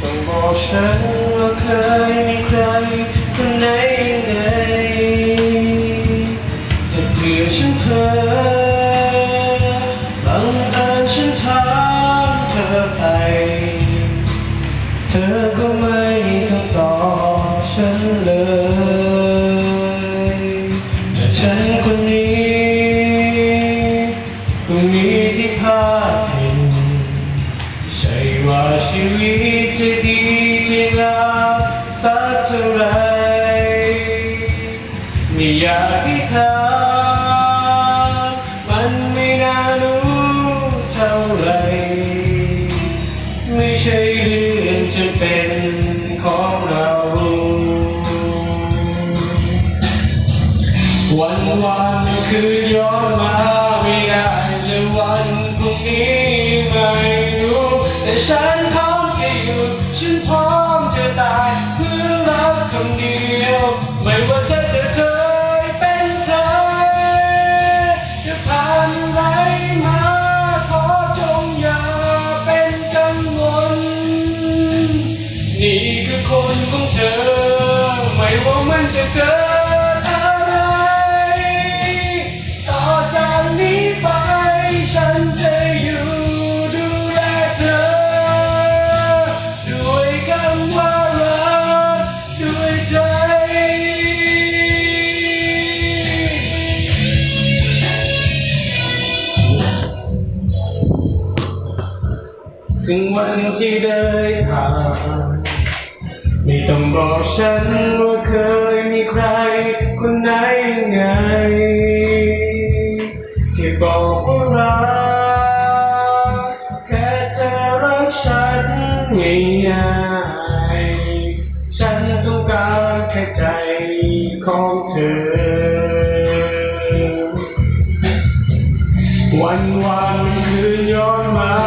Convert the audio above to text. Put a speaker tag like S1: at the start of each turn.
S1: ต้องบอกฉันว่าเคยมีใครคนไหนยังไงแต่เพื่อฉันเพ้อบังเอิญฉันถามเธอไปเธอก็ไม่ต้องตอบฉันเลยแต่ฉันคนนี้ก็มีที่พลาดพิงใช่ว่าชีวิตจะดีจะงามสักเท่าไรไม่อยากให้ถามมันไม่น่ารู้เท่าไรไม่ใช่เรื่องจะเป็นของเราวันคือย้อนมาไม่ได้และวันพรุ่งนี้ไม่รู้แต่ฉันพร้อมจะหยุดฉันพร้อมจะตายเพื่อรักคนเดียวไม่ว่าเธอจะเคยเป็นใครจะผ่านอะไรมาขอจงอย่าเป็นกังวลนี่คือคนของเธอไม่ว่ามันจะเกิดอะไรต่อจากนี้ไปฉันจะอยู่ดูแลเธอด้วยคำว่ารักด้วยใจถึงวันที่ได้ผ่านไม่ต้องบอกฉันว่าเคยมีใครคนไหนยังไงแค่บอกว่ารักแค่เธอรักฉันง่ายๆฉันต้องการแค่ใจของเธอวันคืนย้อนมา